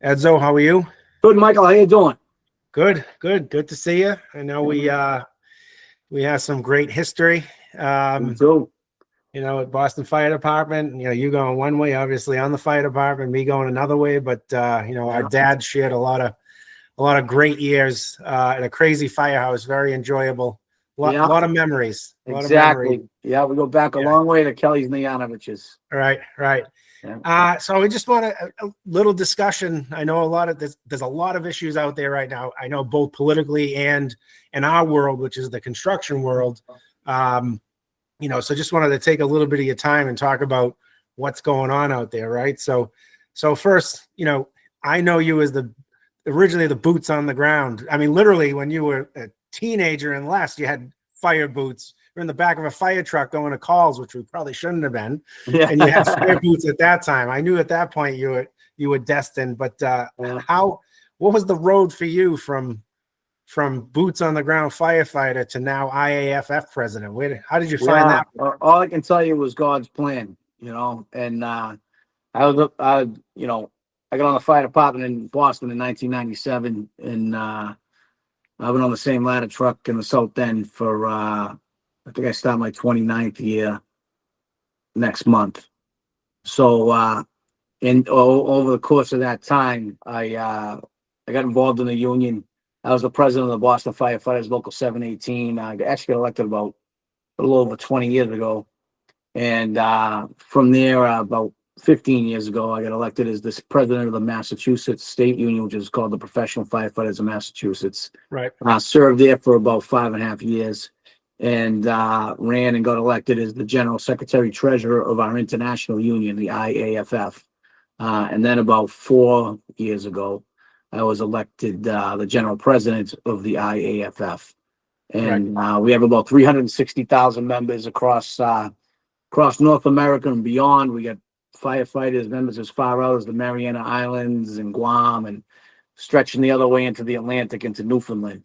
Edzo, how are you? Good, Michael. How you doing? Good to see you. I know we have some great history. Me too. At Boston Fire Department. You going one way, obviously, on the fire department, me going another way. But our dad shared a lot of great years at a crazy firehouse. Very enjoyable. Lot of memories. Exactly. Yeah, we go back a long way to Kelly's and the Yanovitches. Right. Yeah. So we just want a little discussion. I know there's a lot of issues out there right now. I know both politically and in our world, which is the construction world. So just wanted to take a little bit of your time and talk about what's going on out there, right? So first, I know you as originally the boots on the ground. I mean, literally, when you were a teenager and less, you had fire boots. You're in the back of a fire truck going to calls, which we probably shouldn't have been. Yeah. And you had fire boots at that time. I knew at that point you were destined. But what was the road for you from boots on the ground firefighter to now IAFF president? How did you find that? All I can tell you was God's plan, and I got on the fire department in Boston in 1997, and I've been on the same ladder truck in the South End for I think I start my 29th year next month. So over the course of that time, I got involved in the union. I was the president of the Boston Firefighters Local 718. I actually got elected about a little over 20 years ago. And from there, about 15 years ago, I got elected as the president of the Massachusetts State Union, which is called the Professional Firefighters of Massachusetts. Right. Served there for about 5.5 years, and ran and got elected as the general secretary treasurer of our international union, the IAFF. And then about 4 years ago, I was elected the general president of the IAFF. And we have about 360,000 members across North America and beyond. We got firefighters, members as far out as the Mariana Islands and Guam, and stretching the other way into the Atlantic, into Newfoundland.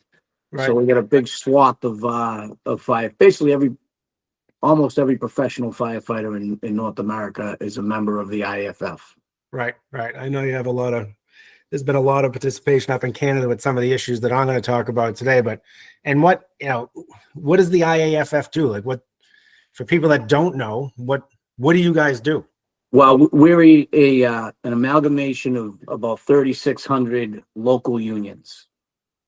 Right. So we got a big swath of fire. Basically, almost every professional firefighter in North America is a member of the IAFF. Right. I know you have there's been a lot of participation up in Canada with some of the issues that I'm going to talk about today. What does the IAFF do? Like, what, for people that don't know, what do you guys do? Well, we're an amalgamation of about 3,600 local unions.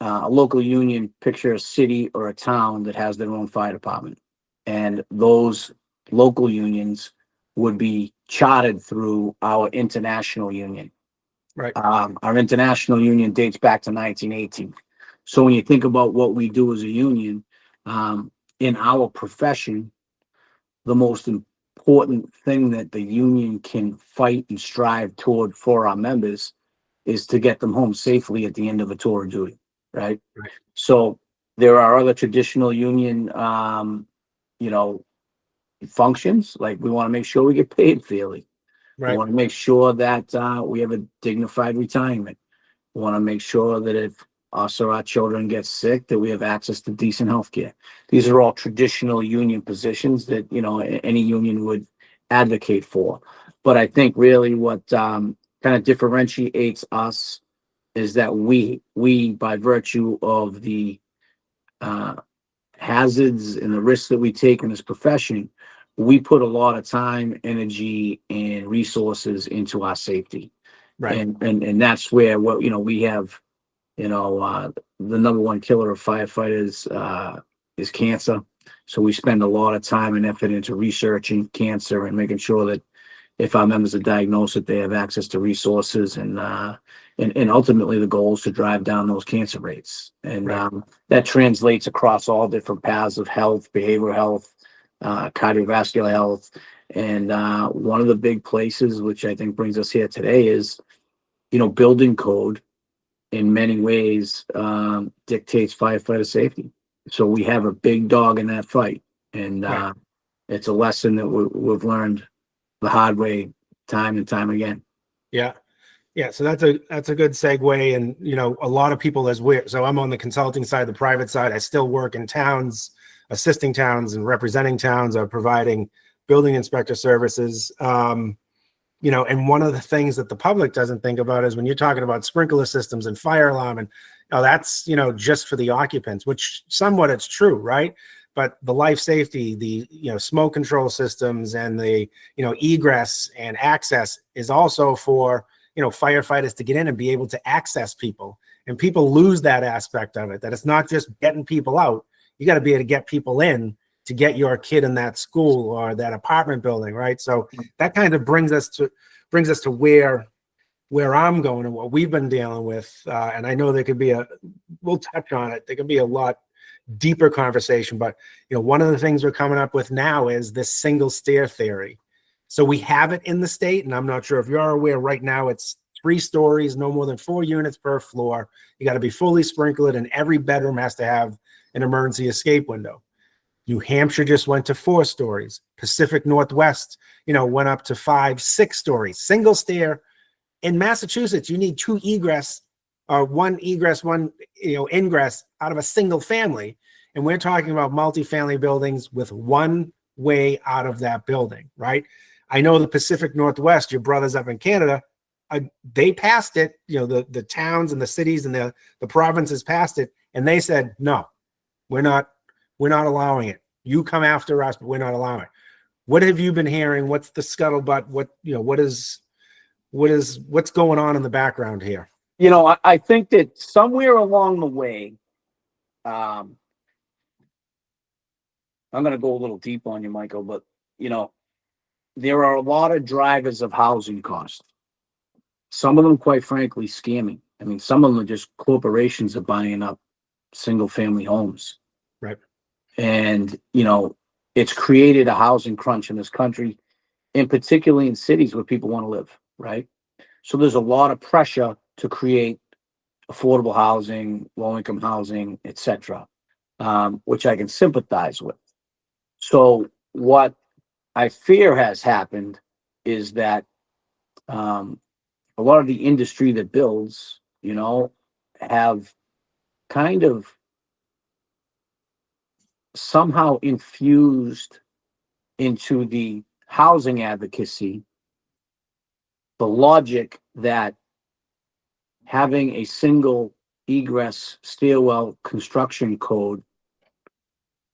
A local union, picture a city or a town that has their own fire department. And those local unions would be chartered through our international union. Right. Our international union dates back to 1918. So when you think about what we do as a union, in our profession, the most important thing that the union can fight and strive toward for our members is to get them home safely at the end of a tour of duty. Right. So there are other traditional union, functions. Like, we want to make sure we get paid fairly. Right. We want to make sure that we have a dignified retirement. We want to make sure that if us or our children get sick, that we have access to decent health care. These are all traditional union positions that, any union would advocate for. But I think really what kind of differentiates us is that we by virtue of the hazards and the risks that we take in this profession, we put a lot of time, energy, and resources into our safety. Right. And that's where we have, the number one killer of firefighters is cancer. So we spend a lot of time and effort into researching cancer and making sure that if our members are diagnosed, that they have access to resources, and ultimately the goal is to drive down those cancer rates. And that translates across all different paths of health, behavioral health, cardiovascular health. And one of the big places, which I think brings us here today, is, building code in many ways dictates firefighter safety. So we have a big dog in that fight. And it's a lesson that we've learned the hard way, time and time again. Yeah. So that's a good segue. And, a lot of people so I'm on the consulting side, the private side. I still work in towns, assisting towns and representing towns, or providing building inspector services. And one of the things that the public doesn't think about is when you're talking about sprinkler systems and fire alarm and that's, just for the occupants, which somewhat it's true, right? But the life safety, the, smoke control systems and the, egress and access is also for, firefighters to get in and be able to access people. And people lose that aspect of it, that it's not just getting people out. You got to be able to get people in to get your kid in that school or that apartment building, right? So that kind of brings us to where I'm going and what we've been dealing with. And I know there could be we'll touch on it. There could be a lot deeper conversation, but one of the things we're coming up with now is this single stair theory. So we have it in the state, and I'm not sure if you're aware right now, it's 3 stories, no more than 4 units per floor. You got to be fully sprinkled, and every bedroom has to have an emergency escape window. New Hampshire just went to 4 stories. Pacific Northwest, went up to 5, 6 stories. Single stair. In Massachusetts, you need 2 egress, or 1 egress, 1 ingress out of a single family. And we're talking about multifamily buildings with 1 way out of that building, right? I know the Pacific Northwest, your brothers up in Canada, they passed it, the towns and the cities and the provinces passed it, and they said, no, we're not allowing it. You come after us, but we're not allowing it. What have you been hearing? What's the scuttlebutt? What's going on in the background here? I think that somewhere along the way, I'm going to go a little deep on you, Michael, but there are a lot of drivers of housing costs. Some of them, quite frankly, scamming. I mean, some of them are just corporations are buying up single family homes. Right. And, it's created a housing crunch in this country, and particularly in cities where people want to live, right? So there's a lot of pressure to create affordable housing, low-income housing, etc., which I can sympathize with. So what I fear has happened is that a lot of the industry that builds, have kind of somehow infused into the housing advocacy the logic that having a single egress stairwell construction code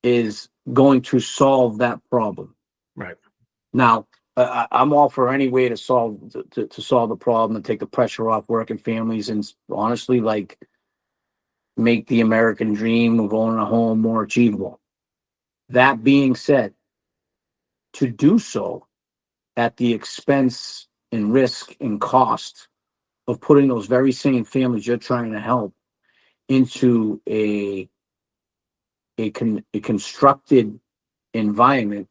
is going to solve that problem. Right. Now, I'm all for any way to solve the problem and take the pressure off working families, and honestly, like, make the American dream of owning a home more achievable. That being said, to do so at the expense and risk and cost of putting those very same families you're trying to help into a constructed environment,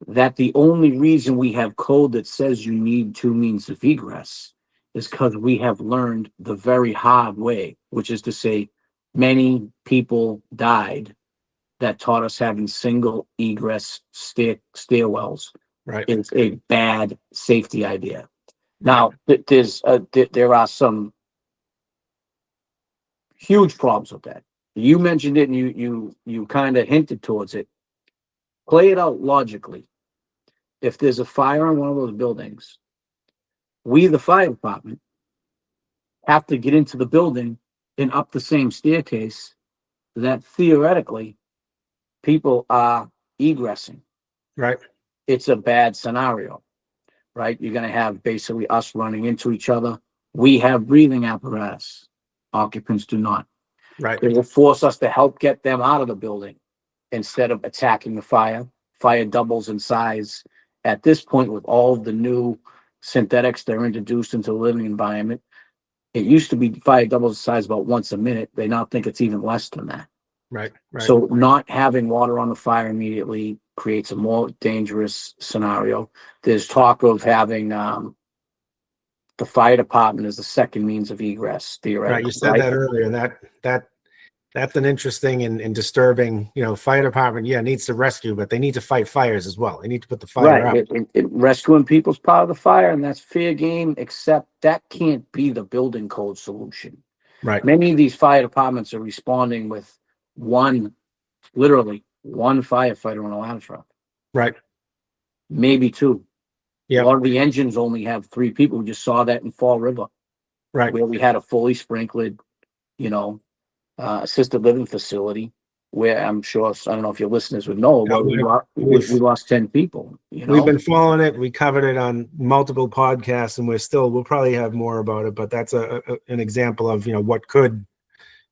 that the only reason we have code that says you need 2 means of egress is because we have learned the very hard way, which is to say many people died that taught us having single egress stairwells. Right. It's a bad safety idea. Now, there are some huge problems with that. You mentioned it, and you kind of hinted towards it. Play it out logically. If there's a fire in one of those buildings, we, the fire department, have to get into the building and up the same staircase that theoretically people are egressing. Right. It's a bad scenario, right? You're going to have basically us running into each other. We have breathing apparatus. Occupants do not. Right. It will force us to help get them out of the building instead of attacking the fire. Fire doubles in size at this point with all of the new synthetics that are introduced into the living environment. It used to be fire doubles in size about once a minute. They now think it's even less than that. Right. So not having water on the fire immediately creates a more dangerous scenario. There's talk of having the fire department as the second means of egress, theoretically. Right. You said that earlier. That's an interesting and disturbing, fire department, needs to rescue, but they need to fight fires as well. They need to put the fire out. Rescuing people's part of the fire, and that's fair game, except that can't be the building code solution. Right. Many of these fire departments are responding with literally one firefighter on a ladder truck. Right. Maybe 2. A Yeah. lot of the engines only have 3 people. We just saw that in Fall River, Right. where we had a fully sprinkled, you know, assisted living facility where I'm sure, I don't know if your listeners would know, Yeah, but we we've lost 10 people, we've been following it. We covered it on multiple podcasts, and we'll probably have more about it. But that's an example of what could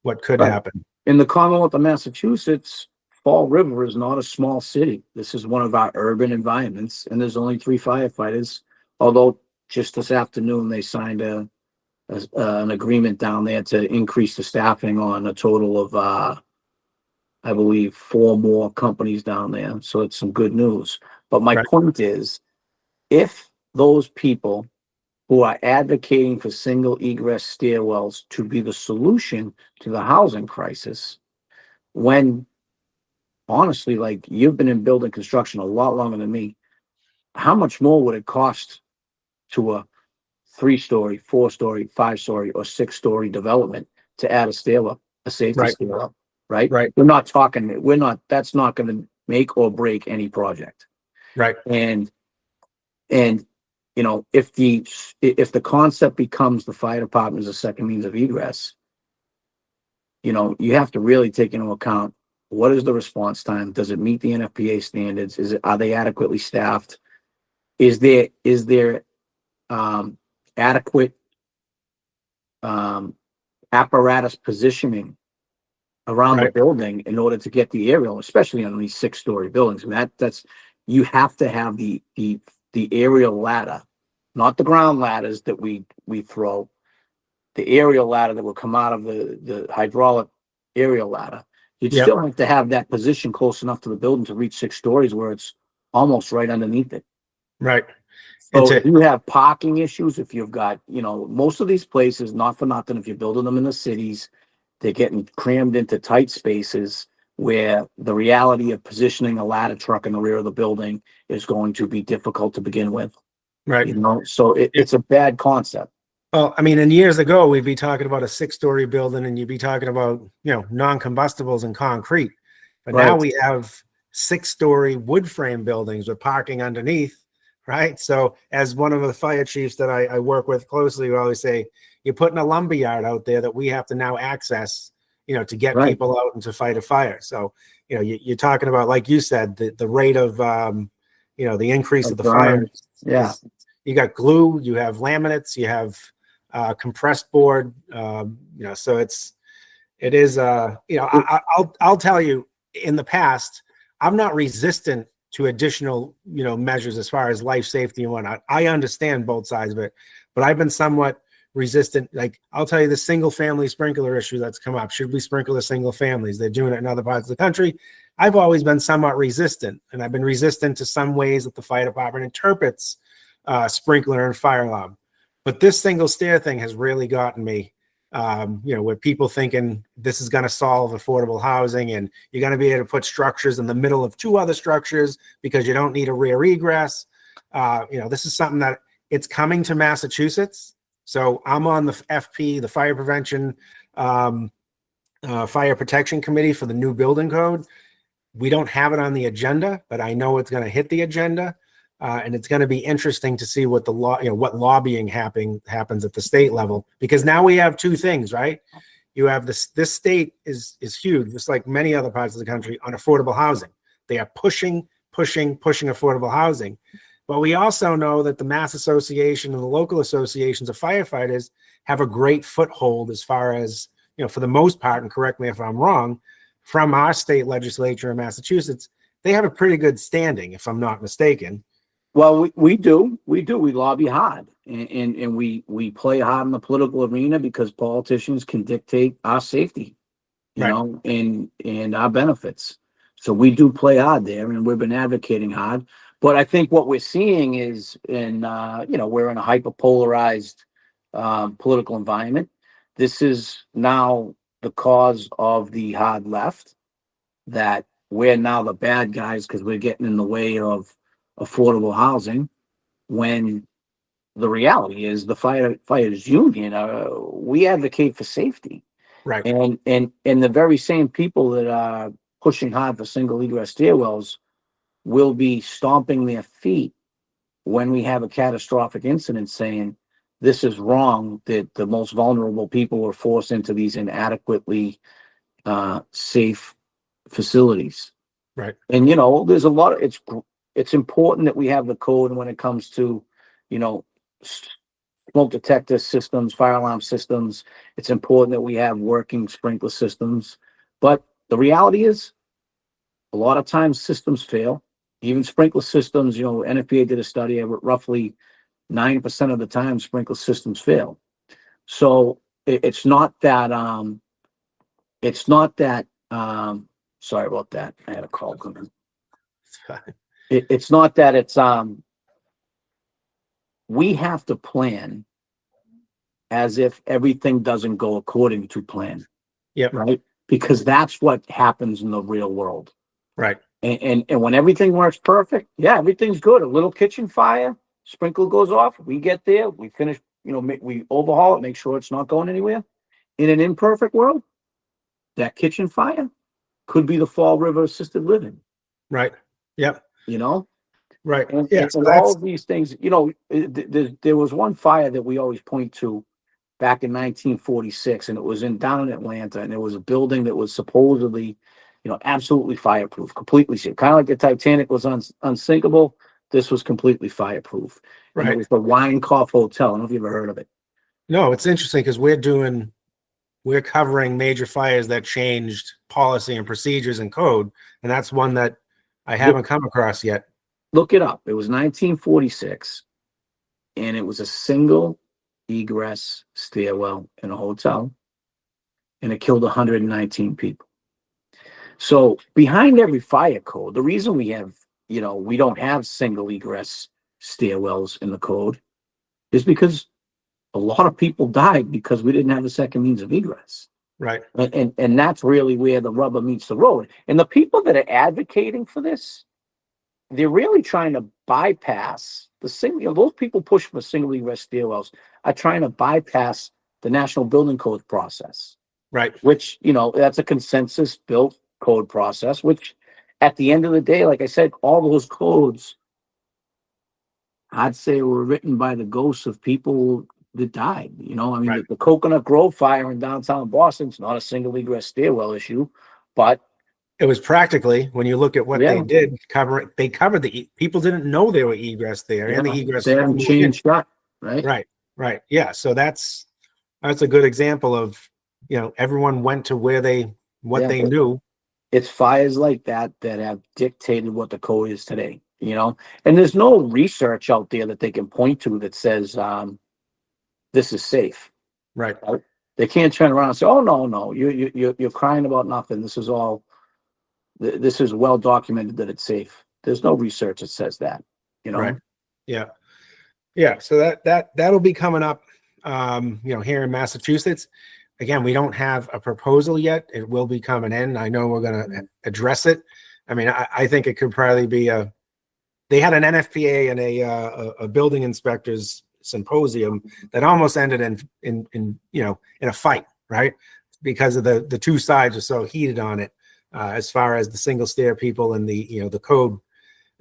Right. happen. In the Commonwealth of Massachusetts, Fall River is not a small city. This is one of our urban environments, and there's only 3 firefighters. Although just this afternoon they signed an agreement down there to increase the staffing on a total of, I believe, 4 more companies down there. So it's some good news. But my Right. point is, if those people who are advocating for single egress stairwells to be the solution to the housing crisis, when honestly, like, you've been in building construction a lot longer than me, how much more would it cost to a 3-story, 4-story, 5-story, or 6-story development to add a stairwell, a safety Right. stairwell, right? Right. That's not going to make or break any project. Right. And if the concept becomes the fire department as a second means of egress, you have to really take into account, what is the response time? Does it meet the NFPA standards? Are they adequately staffed? Is there adequate apparatus positioning around the Right. building in order to get the aerial, especially on these 6-story buildings? I mean, that's you have to have the aerial ladder, not the ground ladders that we throw, the aerial ladder that will come out of the hydraulic aerial ladder. You'd Yep. still have to have that position close enough to the building to reach 6 stories where it's almost right underneath it. Right. So It's if you have parking issues, if you've got, most of these places, not for nothing, if you're building them in the cities, they're getting crammed into tight spaces where the reality of positioning a ladder truck in the rear of the building is going to be difficult to begin with. right. So it's a bad concept. Well, I mean, and years ago, we'd be talking about a 6-story building, and you'd be talking about, non-combustibles and concrete. But now Right. we have 6-story wood frame buildings with parking underneath, right? So, as one of the fire chiefs that I work with closely, we always say, you're putting a lumber yard out there that we have to now access, to get Right. people out and to fight a fire. So, you're talking about, like you said, the rate of, the increase of the fire. Yeah. You got glue, you have laminates, you have compressed board, so it is, I'll tell you, in the past, I'm not resistant to additional, measures as far as life safety and whatnot. I understand both sides of it, but I've been somewhat resistant. Like, I'll tell you, the single family sprinkler issue that's come up. Should we sprinkle the single families? They're doing it in other parts of the country. I've always been somewhat resistant, and I've been resistant to some ways that the fire department interprets sprinkler and fire alarm. But this single stair thing has really gotten me, with people thinking this is going to solve affordable housing, and you're going to be able to put structures in the middle of 2 other structures because you don't need a rear egress. This is something that it's coming to Massachusetts. So I'm on the FP, the Fire Prevention, Fire Protection Committee for the new building code. We don't have it on the agenda, but I know it's going to hit the agenda. And it's going to be interesting to see what what lobbying happens at the state level, because now we have 2 things, right? You have this state is huge, just like many other parts of the country, on affordable housing. They are pushing affordable housing. But we also know that the Mass Association and the local associations of firefighters have a great foothold as far as, for the most part, and correct me if I'm wrong, from our state legislature in Massachusetts, they have a pretty good standing, if I'm not mistaken. Well, we do. We lobby hard, and we play hard in the political arena because politicians can dictate our safety, Right. and our benefits. So we do play hard there, and we've been advocating hard. But I think what we're seeing is, we're in a hyper polarized political environment. This is now the cause of the hard left, that we're now the bad guys because we're getting in the way of affordable housing, when the reality is the firefighters union, we advocate for safety. Right. And the very same people that are pushing hard for single egress stairwells will be stomping their feet when we have a catastrophic incident, saying this is wrong, that the most vulnerable people were forced into these inadequately safe facilities. Right. And there's a lot of it's important that we have the code when it comes to smoke detector systems, fire alarm systems. It's important that we have working sprinkler systems. But the reality is, a lot of times systems fail. Even sprinkler systems, NFPA did a study of roughly 9% of the time sprinkler systems fail. So it's not that sorry about that. I had a call come in. It's not that it's we have to plan as if everything doesn't go according to plan. Yep. Right. Because that's what happens in the real world. Right. And when everything works perfect, yeah, everything's good. A little kitchen fire, sprinkler goes off. We get there, we finish, we overhaul it, make sure it's not going anywhere. In an imperfect world, that kitchen fire could be the Fall River assisted living. Right. Yep. Right. And, yeah. and all of these things, there was one fire that we always point to back in 1946, and it was down in Atlanta, and there was a building that was supposedly, absolutely fireproof, completely safe. Kind of like the Titanic was unsinkable. This was completely fireproof. Right. And it was the Weinkoff Hotel. I don't know if you've ever heard of it. No, it's interesting because we're covering major fires that changed policy and procedures and code, and that's one that I haven't come across yet. Look it up. It was 1946, and it was a single egress stairwell in a hotel, and it killed 119 people. So behind every fire code, the reason we have, we don't have single egress stairwells in the code is because a lot of people died because we didn't have a second means of egress. Right. And that's really where the rubber meets the road. And the people that are advocating for this, they're really trying to bypass the single, those people push for single egress stairwells are trying to bypass the National Building Code process. Right. Which, that's a consensus built code process, which at the end of the day, like I said, all those codes, I'd say, were written by the ghosts of people that died. Right. The Coconut Grove fire in downtown Boston, it's not a single egress stairwell issue, but it was practically, when you look at what Yeah. they did, they covered people didn't know there were egress there, and the egress they haven't changed that, right? Right. Yeah. So that's a good example of, everyone went to where they knew. It's fires like that that have dictated what the code is today, and there's no research out there that they can point to that says this is safe. Right. They can't turn around and say, "Oh no, you're crying about nothing. This is well documented that it's safe." There's no research that says that, Right. Yeah. Yeah. So that'll be coming up, here in Massachusetts. Again, we don't have a proposal yet. It will be coming in. I know we're going to address it. I mean, I think it could probably be they had an NFPA and a building inspectors symposium that almost ended in a fight, right? Because of the two sides are so heated on it, as far as the single stair people and the code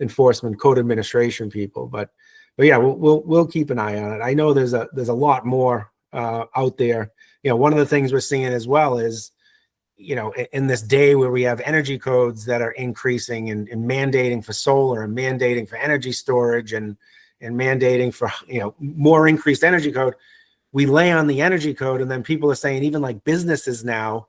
enforcement, code administration people. But yeah, we'll keep an eye on it. I know there's a lot more out there. One of the things we're seeing as well is, in this day where we have energy codes that are increasing and mandating for solar and mandating for energy storage and mandating for, more increased energy code, we lay on the energy code. And then people are saying, even like businesses now,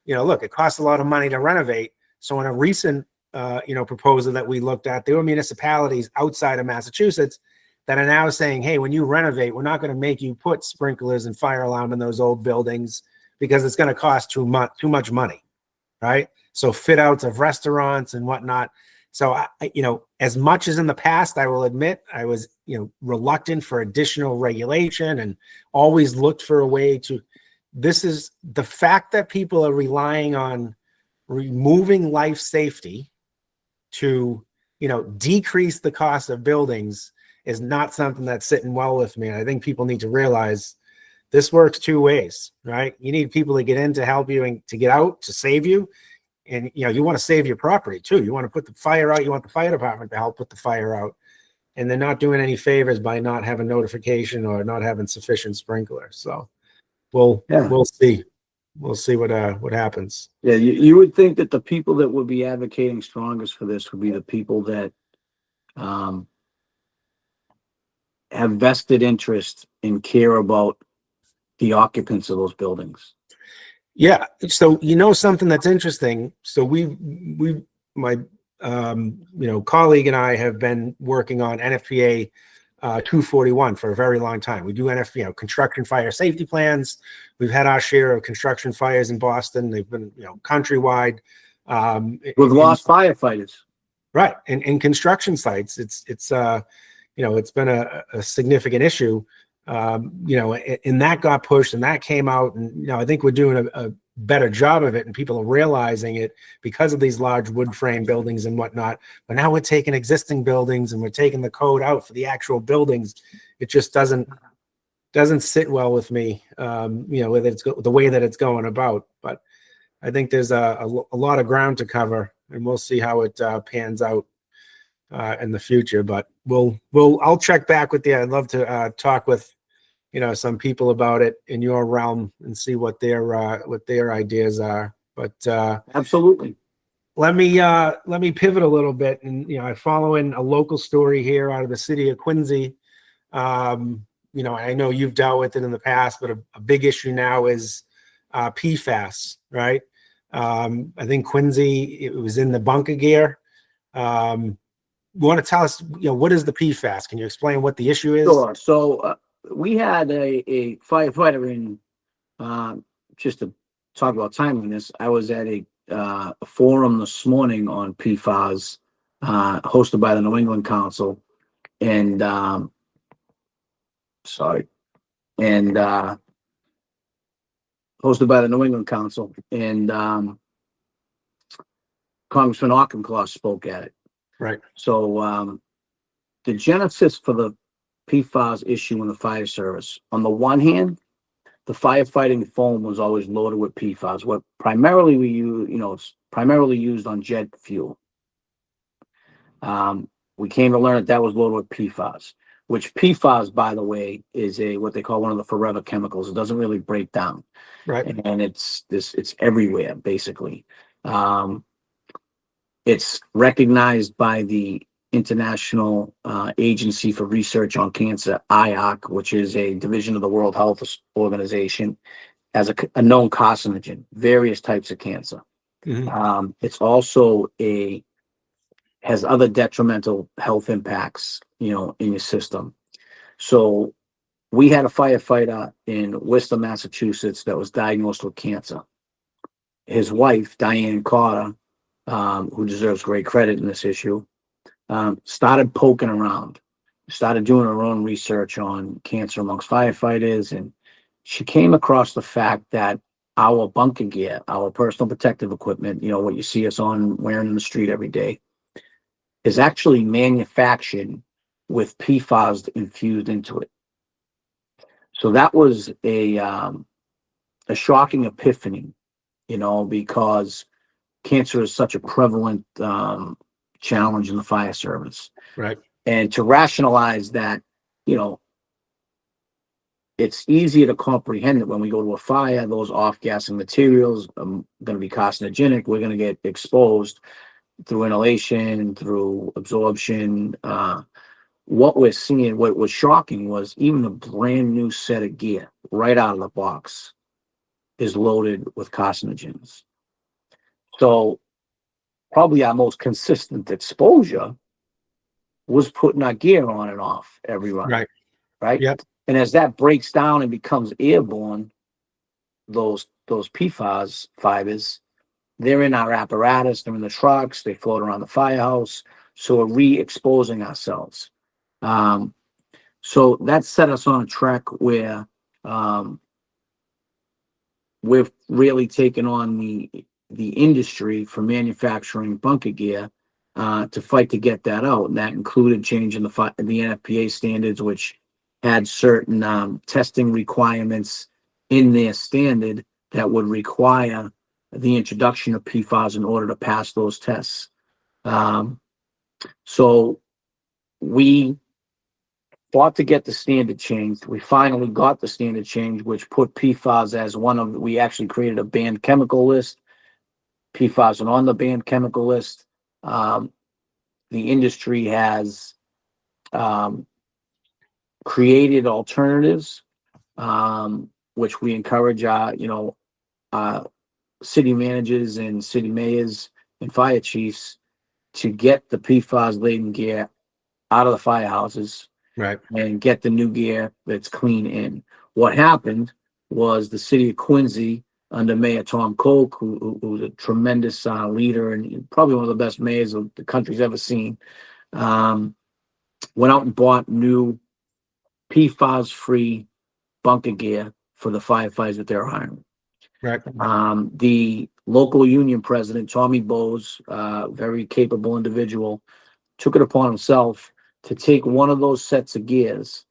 look, it costs a lot of money to renovate. So in a recent, proposal that we looked at, there were municipalities outside of Massachusetts that are now saying, hey, when you renovate, we're not going to make you put sprinklers and fire alarm in those old buildings because it's going to cost too much money, right? So fit outs of restaurants and whatnot. So, as much as in the past, I will admit I was, reluctant for additional regulation and always looked for a way to, this is the fact that people are relying on removing life safety to, decrease the cost of buildings is not something that's sitting well with me. And I think people need to realize this works two ways, right? You need people to get in to help you and to get out to save you. And, you want to save your property too. You want to put the fire out. You want the fire department to help put the fire out. and they're not doing any favors by not having notification or not having sufficient sprinklers. So we'll see. We'll see what happens. Yeah, you would think that the people that would be advocating strongest for this would be the people that have vested interest and care about the occupants of those buildings. Yeah. So something that's interesting. So my colleague and I have been working on NFPA 241 for a very long time. We do construction fire safety plans. We've had our share of construction fires in Boston. They've been countrywide. We've lost firefighters. Right. And in construction sites, it's been a significant issue. And that got pushed and that came out, and I think we're doing a better job of it, and people are realizing it because of these large wood frame buildings and whatnot. But now we're taking existing buildings and we're taking the code out for the actual buildings. It just doesn't sit well with me, whether it's the way that it's going about. But I think there's a lot of ground to cover, and we'll see how it pans out in the future. But I'll check back with you. I'd love to talk with some people about it in your realm and see what their ideas are. But absolutely. Let me pivot a little bit, and I follow in a local story here out of the city of Quincy. I know you've dealt with it in the past, but a big issue now is PFAS, right? I think Quincy, it was in the bunker gear. You want to tell us, what is the PFAS? Can you explain what the issue is? Sure. So we had a firefighter in, just to talk about timeliness, I was at a forum this morning on PFAS, hosted by the New England Council, and hosted by the New England Council, and Congressman Auchincloss spoke at it. Right. So the genesis for the PFAS issue in the fire service, on the one hand, the firefighting foam was always loaded with PFAS. What primarily we use, it's primarily used on jet fuel. We came to learn that was loaded with PFAS, which PFAS, by the way, is what they call one of the forever chemicals. It doesn't really break down. Right. And it's everywhere, basically. It's recognized by the International Agency for Research on Cancer, IAFF, which is a division of the World Health Organization, as a known carcinogen, various types of cancer. Mm-hmm. It's also has other detrimental health impacts, in your system. So we had a firefighter in Worcester, Massachusetts, that was diagnosed with cancer. His wife, Diane Carter, who deserves great credit in this issue, started poking around, started doing her own research on cancer amongst firefighters, and she came across the fact that our bunker gear, our personal protective equipment, what you see us wearing in the street every day, is actually manufactured with PFAS infused into it. So that was a shocking epiphany, because cancer is such a prevalent challenge in the fire service. Right. And to rationalize that, it's easier to comprehend that when we go to a fire, those off-gassing materials are going to be carcinogenic. We're going to get exposed through inhalation, through absorption. What we're seeing, what was shocking, was even a brand new set of gear right out of the box is loaded with carcinogens. So probably our most consistent exposure was putting our gear on and off every run. Right. Yep. And as that breaks down and becomes airborne, those PFAS fibers, they're in our apparatus, they're in the trucks, they float around the firehouse. So we're re-exposing ourselves. So that set us on a track where we've really taken on the industry for manufacturing bunker gear to fight to get that out. And that included changing the NFPA standards, which had certain testing requirements in their standard that would require the introduction of PFAS in order to pass those tests. So we fought to get the standard changed. We finally got the standard change, which put PFAS as we actually created a banned chemical list. PFAS are on the banned chemical list. The industry has created alternatives, which we encourage city managers and city mayors and fire chiefs to get the PFAS laden gear out of the firehouses, Right. and get the new gear that's clean in. What happened was the city of Quincy, under Mayor Tom Koch, who's a tremendous leader and probably one of the best mayors the country's ever seen, went out and bought new PFAS-free bunker gear for the firefighters that they're hiring. Right. The local union president, Tommy Bowes, very capable individual, took it upon himself to take one of those sets of gears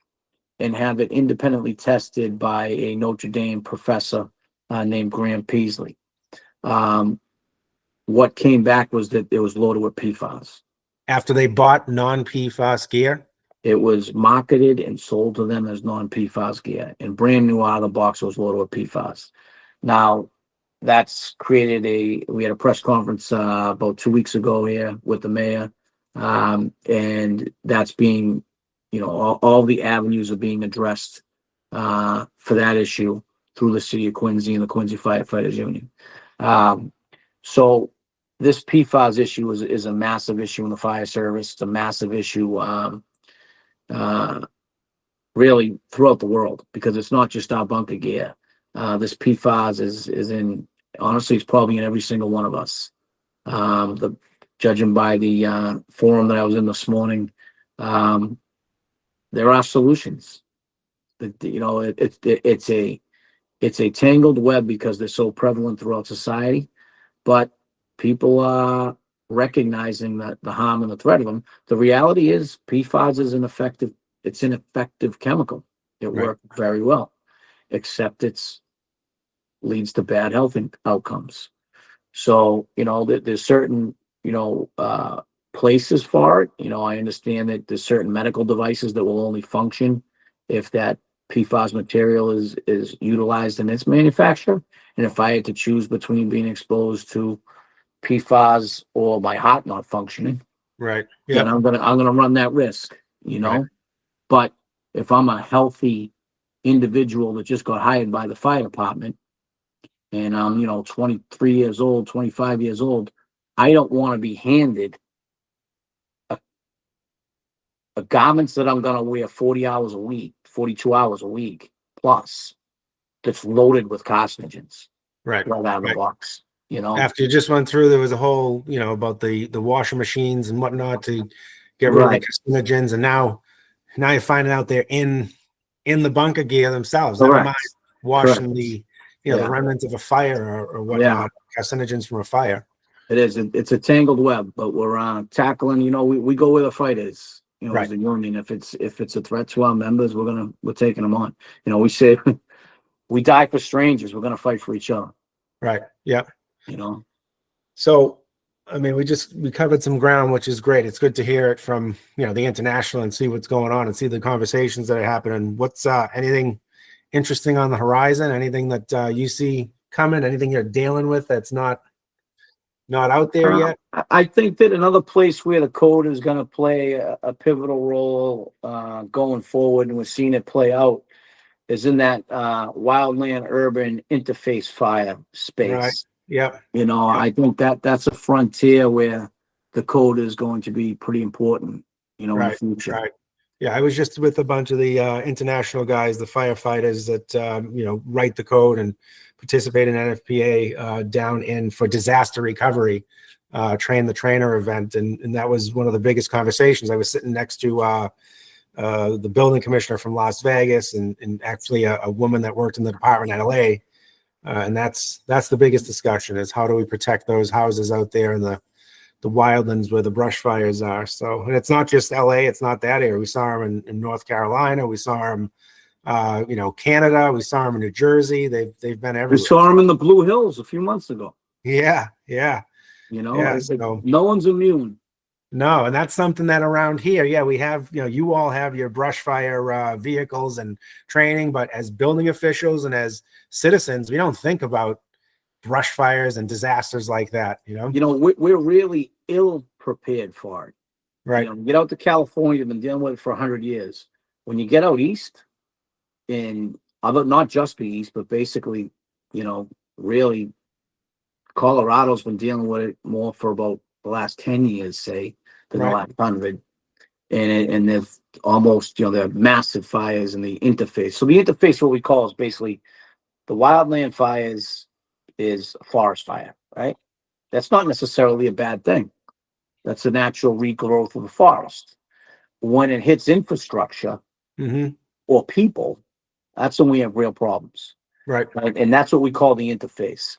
and have it independently tested by a Notre Dame professor named Graham Peasley. What came back was that it was loaded with PFAS. After they bought non-PFAS gear? It was marketed and sold to them as non-PFAS gear, and brand new out of the box was loaded with PFAS. Now, that's created we had a press conference about 2 weeks ago here with the mayor, and that's being, all the avenues are being addressed for that issue through the city of Quincy and the Quincy Firefighters Union. So this PFAS issue is a massive issue in the fire service. It's a massive issue really throughout the world, because it's not just our bunker gear. This PFAS is in, honestly, it's probably in every single one of us. Judging by the forum that I was in this morning, there are solutions. It's a tangled web because they're so prevalent throughout society, but people are recognizing that the harm and the threat of them. The reality is PFAS is an effective chemical. It works very well, except it's leads to bad health outcomes. So, there's certain, places for it. I understand that there's certain medical devices that will only function if that PFAS material is utilized in its manufacture. And if I had to choose between being exposed to PFAS or my heart not functioning, right, then I'm gonna run that risk, Right. But if I'm a healthy individual that just got hired by the fire department, and I'm 23 years old, 25 years old, I don't want to be handed a garments that I'm gonna wear 40 hours a week, 42 hours a week plus, that's loaded with carcinogens right out of the box. After you just went through, there was a whole, about the washing machines and whatnot to get rid of the carcinogens, and now you're finding out they're in the bunker gear themselves. Never mind washing the the remnants of a fire or whatnot, carcinogens from a fire. It is. It's a tangled web, but we're tackling. We go where the fight is. As a union, if it's a threat to our members, we're taking them on. We say we die for strangers. We're gonna fight for each other. Right. Yeah. So, I mean, we covered some ground, which is great. It's good to hear it from the international and see what's going on and see the conversations that are happening. What's anything interesting on the horizon? Anything that you see coming? Anything you're dealing with that's not out there yet? I think that another place where the code is going to play a pivotal role going forward, and we're seeing it play out, is in that wildland urban interface fire space. Right. Yeah. I think that's a frontier where the code is going to be pretty important, in the future. Right. Yeah, I was just with a bunch of the international guys, the firefighters that write the code and participate in NFPA down in for disaster recovery, train the trainer event, and that was one of the biggest conversations. I was sitting next to the building commissioner from Las Vegas and actually a woman that worked in the department at LA, and that's the biggest discussion is how do we protect those houses out there in the wildlands where the brush fires are. So, and it's not just LA, it's not that area. We saw them in North Carolina. We saw them, Canada. We saw them in New Jersey. They've been everywhere. We saw them in the Blue Hills a few months ago. Yeah. So no one's immune. No, and that's something that around here, yeah, we have, you all have your brush fire vehicles and training, but as building officials and as citizens, we don't think about brush fires and disasters like that, We're really ill prepared for it. Right. Get out to California, you've been dealing with it for 100 years. When you get out east, and about not just the east, but basically, really, Colorado's been dealing with it more for about the last 10 years, say, than the Right. last 100. And they've almost, they have massive fires in the interface. So the interface, what we call, is basically the wildland fires is a forest fire, right? That's not necessarily a bad thing. That's a natural regrowth of the forest. When it hits infrastructure or people, that's when we have real problems. Right. And that's what we call the interface.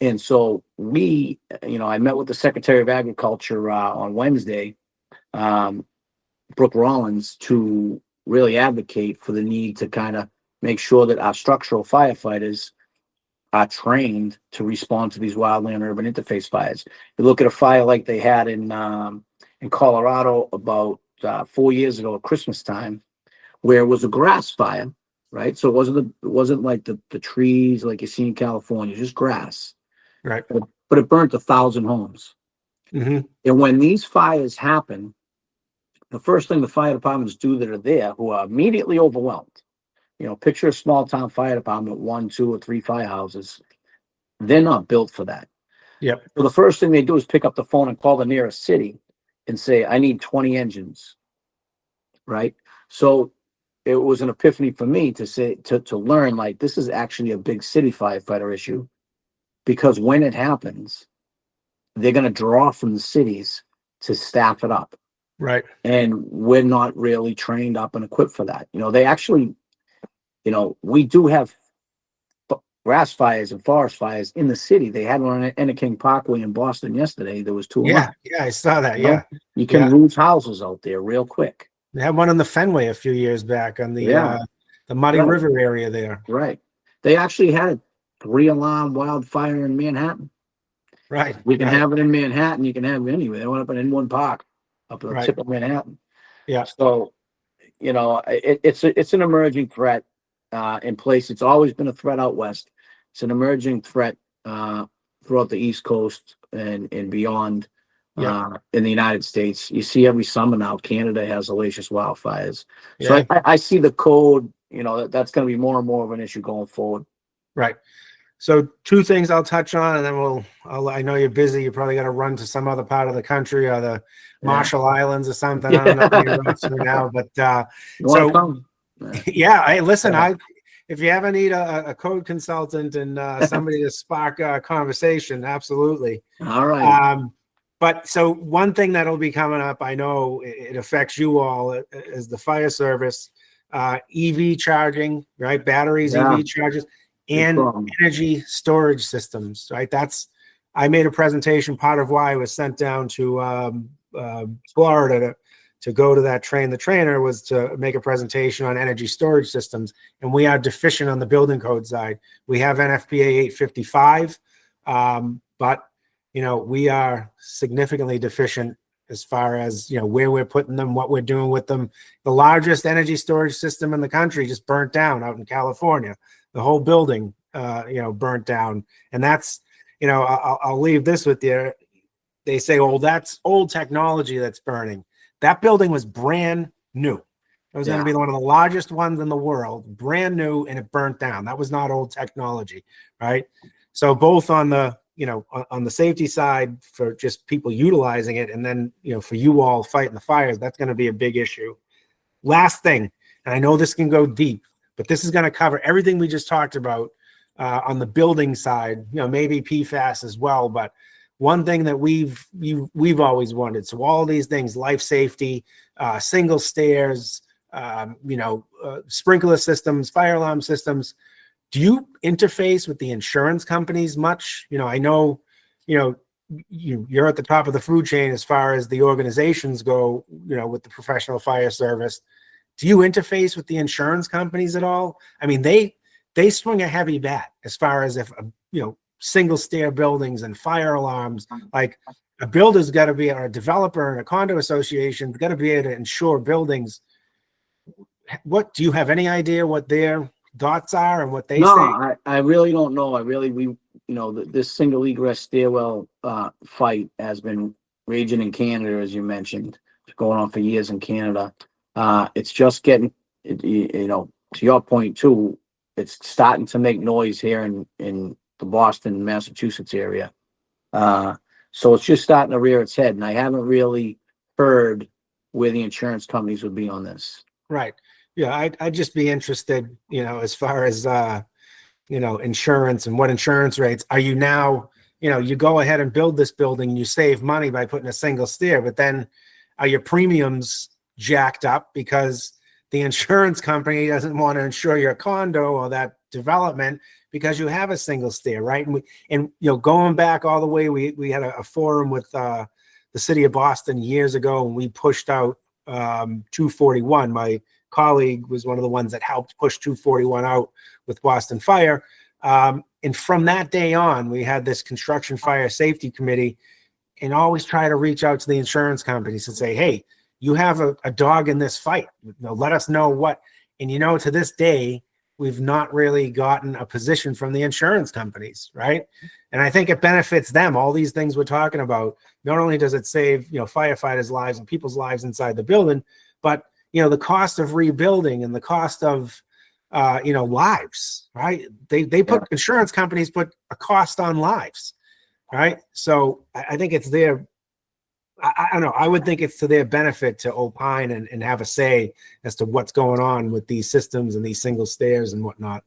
And so I met with the Secretary of Agriculture on Wednesday, Brooke Rollins, to really advocate for the need to kind of make sure that our structural firefighters are trained to respond to these wildland urban interface fires. You look at a fire like they had in Colorado about 4 years ago at Christmas time, where it was a grass fire, right? So it wasn't like the trees like you see in California, just grass. Right. But it burnt 1,000 homes. And when these fires happen, the first thing the fire departments do that are there, who are immediately overwhelmed, picture a small town fire department, 1, 2, or 3 firehouses. They're not built for that. Yep. So the first thing they do is pick up the phone and call the nearest city and say, I need 20 engines. Right. So it was an epiphany for me to say, to learn, like, this is actually a big city firefighter issue, because when it happens, they're going to draw from the cities to staff it up. Right. And we're not really trained up and equipped for that. They actually, we do have grass fires and forest fires in the city. They had one on Enneking Parkway in Boston yesterday. There was 2 of them. Yeah, I saw that. Yeah. You can lose houses out there real quick. They had one on the Fenway a few years back on the Muddy River area there. Right. They actually had a 3-alarm wildfire in Manhattan. Right. We can have it in Manhattan. You can have it anywhere. They went up in Inwood Park, up at the tip of Manhattan. Yeah. So, it's an emerging threat in place. It's always been a threat out west. It's an emerging threat throughout the East Coast and beyond. In the United States, you see every summer now, Canada has hellacious wildfires. So I see the code, that's going to be more and more of an issue going forward. Right. So 2 things I'll touch on, and then I know you're busy. You probably got to run to some other part of the country or the Marshall Islands or something. I don't know where you're up to now, but hey, listen, if you ever need a code consultant and somebody to spark a conversation, absolutely. All right. But so one thing that'll be coming up, I know it affects you all as the fire service, EV charging, right? Batteries, EV chargers, and energy storage systems, right? I made a presentation. Part of why I was sent down to Florida to go to that the trainer was to make a presentation on energy storage systems. And we are deficient on the building code side. We have NFPA 855, but we are significantly deficient as far as, where we're putting them, what we're doing with them. The largest energy storage system in the country just burnt down out in California. The whole building, burnt down. And that's, I'll leave this with you. They say, oh, that's old technology that's burning. That building was brand new. It was going to be one of the largest ones in the world, brand new, and it burnt down. That was not old technology, right? So both on the, on the safety side for just people utilizing it, and then, for you all fighting the fires, that's going to be a big issue. Last thing, and I know this can go deep, but this is going to cover everything we just talked about on the building side, maybe PFAS as well. But one thing that we've always wanted, so all these things, life safety, single stairs, sprinkler systems, fire alarm systems. Do you interface with the insurance companies much? I know, you're at the top of the food chain as far as the organizations go, with the professional fire service. Do you interface with the insurance companies at all? I mean, they swing a heavy bat as far as if, single stair buildings and fire alarms, like a builder's got to be, or a developer and a condo association's got to be able to insure buildings. What do you have any idea what their thoughts are and what they say? I really don't know. This single egress stairwell fight has been raging in Canada, as you mentioned. It's going on for years in Canada. It's just getting, to your point too, it's starting to make noise here in the Boston, Massachusetts area. So it's just starting to rear its head, and I haven't really heard where the insurance companies would be on this. Right. Yeah, I'd just be interested, as far as insurance and what insurance rates are you now, you go ahead and build this building and you save money by putting a single stair, but then are your premiums jacked up because the insurance company doesn't want to insure your condo or that development because you have a single stair, right? And going back all the way, we had a forum with the city of Boston years ago, and we pushed out 241. My colleague was one of the ones that helped push 241 out with Boston Fire. And from that day on, we had this construction fire safety committee, and always try to reach out to the insurance companies and say, hey, you have a dog in this fight. Let us know what. And to this day, we've not really gotten a position from the insurance companies, right? And I think it benefits them. All these things we're talking about, not only does it save firefighters' lives and people's lives inside the building, but the cost of rebuilding and the cost of lives, right? They put insurance companies put a cost on lives, right? So I think it's their, I don't know, I would think it's to their benefit to opine and have a say as to what's going on with these systems and these single stairs and whatnot.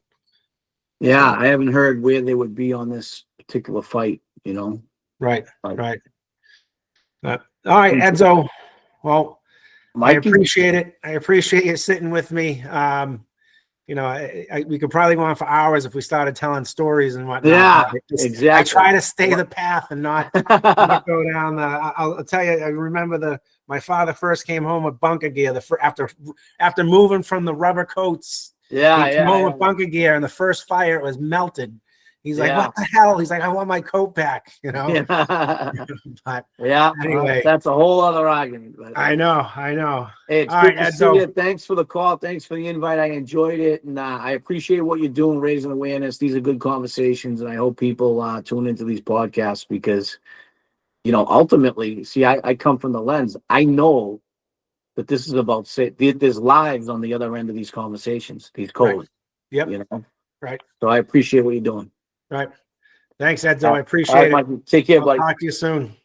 Yeah, I haven't heard where they would be on this particular fight, Right. All right, Edzo. Well, I appreciate it. I appreciate you sitting with me. We could probably go on for hours if we started telling stories and whatnot. Yeah, exactly. I try to stay the path and not go down the. I'll tell you. I remember my father first came home with bunker gear. After moving from the rubber coats. He came home with bunker gear, and the first fire, it was melted. He's like, what the hell? He's like, I want my coat back, But anyway, that's a whole other argument. But I know. Hey, it's good to see you. Thanks for the call. Thanks for the invite. I enjoyed it, and I appreciate what you're doing, raising awareness. These are good conversations, and I hope people tune into these podcasts because, ultimately, see, I come from the lens. I know that this is about there's lives on the other end of these conversations, these codes. Right. Yep. Right. So I appreciate what you're doing. Right. Thanks, Edzo. I appreciate it. Mikey. Take care, buddy. Talk to you soon.